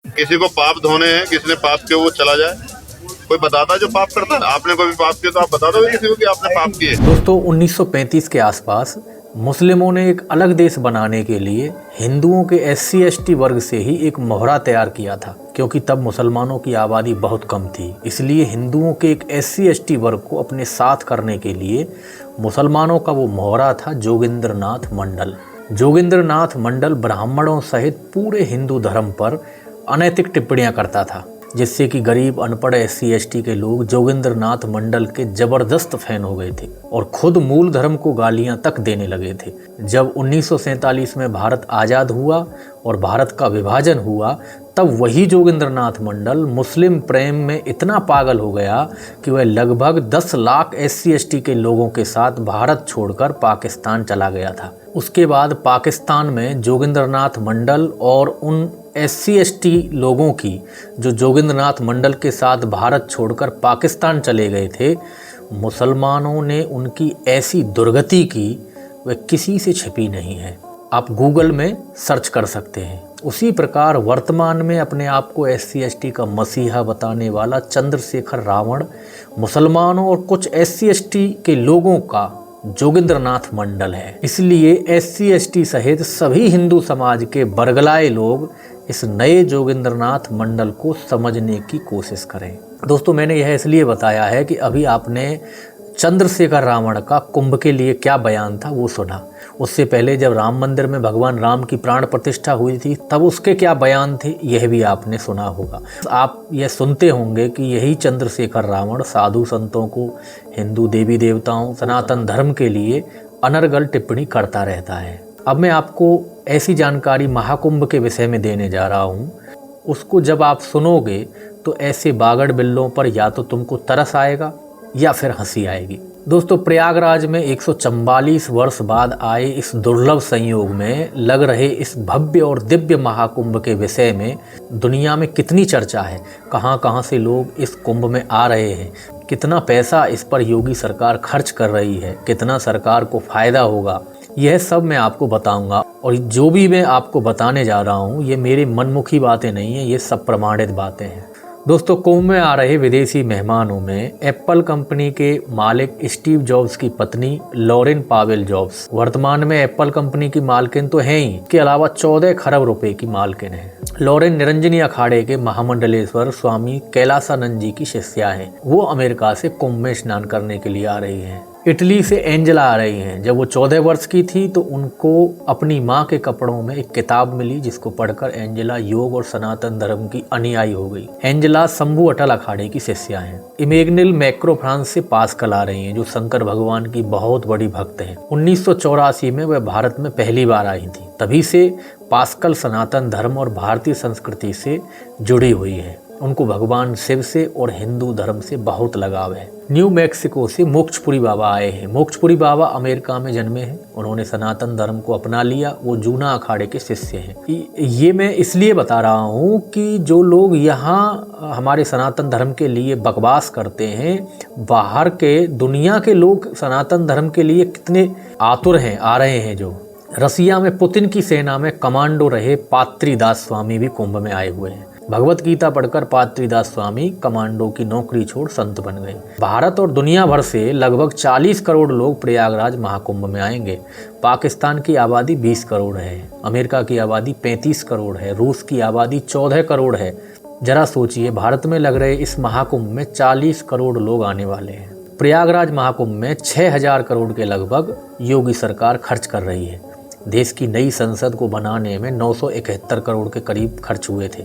किसी को पाप धोने हैं, किसी ने पाप किया वो चला जाए। कोई बताता है जो पाप करता है? आपने कोई पाप किया तो आप बता दो किसी को कि आपने पाप किए। दोस्तों 1935 के आसपास मुस्लिमों ने एक अलग देश बनाने के लिए हिंदुओं के SC/ST वर्ग से ही एक मोहरा तैयार किया था, क्योंकि तब मुसलमानों की आबादी बहुत कम थी। इसलिए हिंदुओं के एक SC/ST वर्ग को अपने साथ करने के लिए मुसलमानों का वो मोहरा था जोगिंद्रनाथ मंडल। जोगिंद्रनाथ मंडल ब्राह्मणों सहित पूरे हिंदू धर्म पर अनैतिक टिप्पणियां करता था, जिससे कि गरीब अनपढ़ SC/ST के लोग जोगिंद्रनाथ मंडल के जबरदस्त फैन हो गए थे और खुद मूल धर्म को गालियां तक देने लगे थे। जब 1947 में भारत आज़ाद हुआ और भारत का विभाजन हुआ, तब वही जोगिंद्रनाथ मंडल मुस्लिम प्रेम में इतना पागल हो गया कि वह लगभग 10 लाख SC/ST के लोगों के साथ भारत छोड़कर पाकिस्तान चला गया था। उसके बाद पाकिस्तान में जोगिंद्रनाथ मंडल और उन SC/ST लोगों की जो जोगिंद्रनाथ मंडल के साथ भारत छोड़कर पाकिस्तान चले गए थे, मुसलमानों ने उनकी ऐसी दुर्गति की वह किसी से छिपी नहीं है। आप गूगल में सर्च कर सकते हैं। उसी प्रकार वर्तमान में अपने आप को SC/ST का मसीहा बताने वाला चंद्रशेखर रावण मुसलमानों और कुछ SC/ST के लोगों का जोगिंद्रनाथ मंडल है। इसलिए SC/ST सहित सभी हिंदू समाज के बरगलाए लोग इस नए जोगिंद्रनाथ मंडल को समझने की कोशिश करें। दोस्तों मैंने यह इसलिए बताया है कि अभी आपने चंद्रशेखर रावण का कुंभ के लिए क्या बयान था वो सुना। उससे पहले जब राम मंदिर में भगवान राम की प्राण प्रतिष्ठा हुई थी तब उसके क्या बयान थे यह भी आपने सुना होगा। आप यह सुनते होंगे कि यही चंद्रशेखर रावण साधु संतों को, हिंदू देवी देवताओं, सनातन धर्म के लिए अनर्गल टिप्पणी करता रहता है। अब मैं आपको ऐसी जानकारी महाकुंभ के विषय में देने जा रहा हूँ, उसको जब आप सुनोगे तो ऐसे बागड़ बिल्लों पर या तो तुमको तरस आएगा या फिर हंसी आएगी। दोस्तों प्रयागराज में 144 वर्ष बाद आए इस दुर्लभ संयोग में लग रहे इस भव्य और दिव्य महाकुंभ के विषय में दुनिया में कितनी चर्चा है, कहां कहां से लोग इस कुंभ में आ रहे हैं, कितना पैसा इस पर योगी सरकार खर्च कर रही है, कितना सरकार को फायदा होगा, यह सब मैं आपको बताऊंगा। और जो भी मैं आपको बताने जा रहा हूँ ये मेरी मनमुखी बातें नहीं है, ये सब प्रमाणित बातें हैं। दोस्तों कुंभ में आ रहे विदेशी मेहमानों में एप्पल कंपनी के मालिक स्टीव जॉब्स की पत्नी लॉरेन पावेल जॉब्स वर्तमान में एप्पल कंपनी की मालकिन तो हैं ही, इसके अलावा 14 खरब रुपए की मालकिन है। लॉरेन निरंजनी अखाड़े के महामंडलेश्वर स्वामी कैलासानंद जी की शिष्या हैं। वो अमेरिका से कुंभ में स्नान करने के लिए आ रही हैं। इटली से एंजेला आ रही हैं। जब वो 14 वर्ष की थी तो उनको अपनी माँ के कपड़ों में एक किताब मिली, जिसको पढ़कर एंजेला योग और सनातन धर्म की अनुयायी हो गई। एंजेला शंभू अटल अखाड़े की शिष्या हैं। इमेग्निल मैक्रो फ्रांस से पास्कल आ रही हैं, जो शंकर भगवान की बहुत बड़ी भक्त हैं। 1984 में वह भारत में पहली बार आई थी। तभी से पास्कल सनातन धर्म और भारतीय संस्कृति से जुड़ी हुई है। उनको भगवान शिव से और हिंदू धर्म से बहुत लगाव है। न्यू मैक्सिको से मोक्षपुरी बाबा आए हैं। मोक्षपुरी बाबा अमेरिका में जन्मे हैं। उन्होंने सनातन धर्म को अपना लिया। वो जूना अखाड़े के शिष्य हैं। ये मैं इसलिए बता रहा हूँ कि जो लोग यहाँ हमारे सनातन धर्म के लिए बकवास करते हैं, बाहर के दुनिया के लोग सनातन धर्म के लिए कितने आतुर हैं, आ रहे हैं। जो रसिया में पुतिन की सेना में कमांडो रहे पात्रीदास स्वामी भी कुंभ में आए हुए हैं। भगवत गीता पढ़कर पात्रीदास स्वामी कमांडो की नौकरी छोड़ संत बन गए। भारत और दुनिया भर से लगभग 40 करोड़ लोग प्रयागराज महाकुंभ में आएंगे। पाकिस्तान की आबादी 20 करोड़ है, अमेरिका की आबादी 35 करोड़ है, रूस की आबादी 14 करोड़ है। जरा सोचिए, भारत में लग रहे इस महाकुंभ में 40 करोड़ लोग आने वाले हैं। प्रयागराज महाकुंभ में 6000 करोड़ के लगभग योगी सरकार खर्च कर रही है। देश की नई संसद को बनाने में 971 करोड़ के करीब खर्च हुए थे।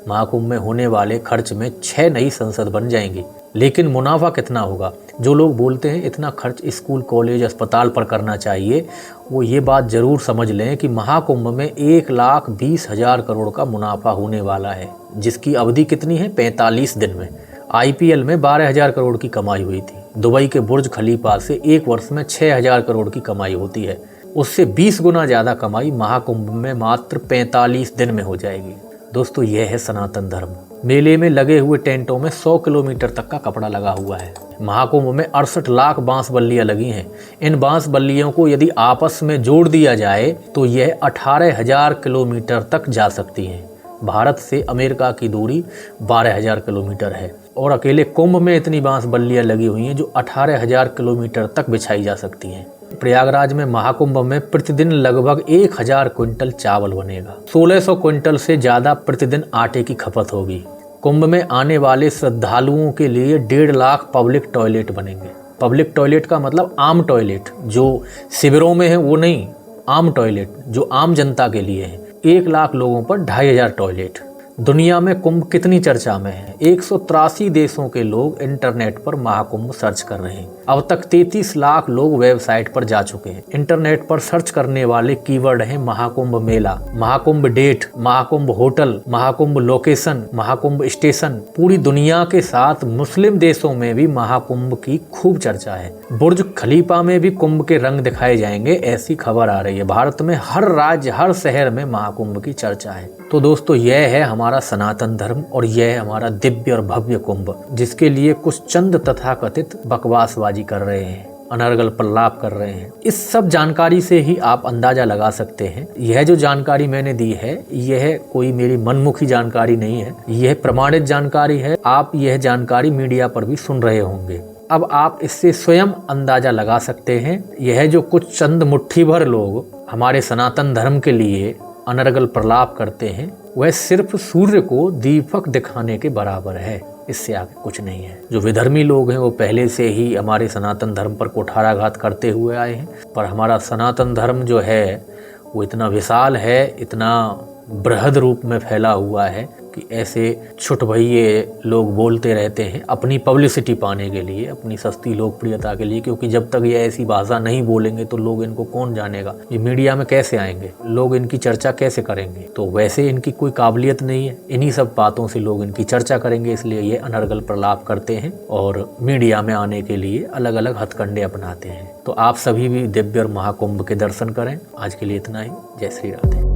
महाकुंभ में होने वाले खर्च में 6 नई संसद बन जाएंगी। लेकिन मुनाफा कितना होगा? जो लोग बोलते हैं इतना खर्च स्कूल, कॉलेज, अस्पताल पर करना चाहिए, वो ये बात ज़रूर समझ लें कि महाकुंभ में 1,20,000 करोड़ का मुनाफा होने वाला है, जिसकी अवधि कितनी है? 45 दिन में। IPL में 12,000 करोड़ की कमाई हुई थी। दुबई के बुर्ज खलीफा से एक वर्ष में 6,000 करोड़ की कमाई होती है। उससे 20 गुना ज़्यादा कमाई महाकुंभ में मात्र 45 दिन में हो जाएगी। दोस्तों यह है सनातन धर्म। मेले में लगे हुए टेंटों में 100 किलोमीटर तक का कपड़ा लगा हुआ है। महाकुंभ में 68 लाख बांस बल्लियां लगी हैं। इन बांस बल्लियों को यदि आपस में जोड़ दिया जाए तो यह 18,000 किलोमीटर तक जा सकती हैं। भारत से अमेरिका की दूरी 12,000 किलोमीटर है और अकेले कुंभ में इतनी बांस बल्लियां लगी हुई हैं जो 18,000 किलोमीटर तक बिछाई जा सकती हैं। प्रयागराज में महाकुंभ में प्रतिदिन लगभग 1,000 क्विंटल चावल बनेगा। 1600 क्विंटल से ज़्यादा प्रतिदिन आटे की खपत होगी। कुंभ में आने वाले श्रद्धालुओं के लिए 1.5 लाख पब्लिक टॉयलेट बनेंगे। पब्लिक टॉयलेट का मतलब आम टॉयलेट, जो शिविरों में है वो नहीं, आम टॉयलेट जो आम जनता के लिए है। 1 लाख लोगों पर 2,500 टॉयलेट। दुनिया में कुंभ कितनी चर्चा में है? 183 देशों के लोग इंटरनेट पर महाकुंभ सर्च कर रहे हैं। अब तक 33 लाख लोग वेबसाइट पर जा चुके हैं। इंटरनेट पर सर्च करने वाले कीवर्ड हैं Mahakumbh Mela, Mahakumbh date, Mahakumbh hotel, Mahakumbh location, Mahakumbh station. पूरी दुनिया के साथ मुस्लिम देशों में भी महाकुंभ की खूब चर्चा है। बुर्ज खलीफा में भी कुंभ के रंग दिखाए जाएंगे, ऐसी खबर आ रही है। भारत में हर राज्य, हर शहर में महाकुंभ की चर्चा है। तो दोस्तों, यह है हमारा सनातन धर्म और यह है हमारा दिव्य और भव्य कुंभ, जिसके लिए कुछ चंद तथाकथित बकवासबाजी कर रहे हैं, अनर्गल प्रलाप कर रहे हैं। इस सब जानकारी से ही आप अंदाजा लगा सकते हैं। यह जो जानकारी मैंने दी है, यह कोई मेरी मनमुखी जानकारी नहीं है, यह प्रमाणित जानकारी है। आप यह जानकारी मीडिया पर भी सुन रहे होंगे। अब आप इससे स्वयं अंदाजा लगा सकते हैं। यह जो कुछ चंद मुट्ठी भर लोग हमारे सनातन धर्म के लिए अनर्गल प्रलाप करते हैं, वह सिर्फ सूर्य को दीपक दिखाने के बराबर है, इससे आगे कुछ नहीं है। जो विधर्मी लोग हैं वो पहले से ही हमारे सनातन धर्म पर कुठाराघात करते हुए आए हैं, पर हमारा सनातन धर्म जो है वो इतना विशाल है, इतना बृहद रूप में फैला हुआ है कि ऐसे छुटभइये लोग बोलते रहते हैं अपनी पब्लिसिटी पाने के लिए, अपनी सस्ती लोकप्रियता के लिए। क्योंकि जब तक ये ऐसी भाषा नहीं बोलेंगे तो लोग इनको कौन जानेगा, ये मीडिया में कैसे आएंगे, लोग इनकी चर्चा कैसे करेंगे। तो वैसे इनकी कोई काबिलियत नहीं है, इन्हीं सब बातों से लोग इनकी चर्चा करेंगे, इसलिए ये अनर्गल प्रलाप करते हैं और मीडिया में आने के लिए अलग अलग हथकंडे अपनाते हैं। तो आप सभी भी दिव्य और महाकुंभ के दर्शन करें। आज के लिए इतना ही। जय श्री राधे।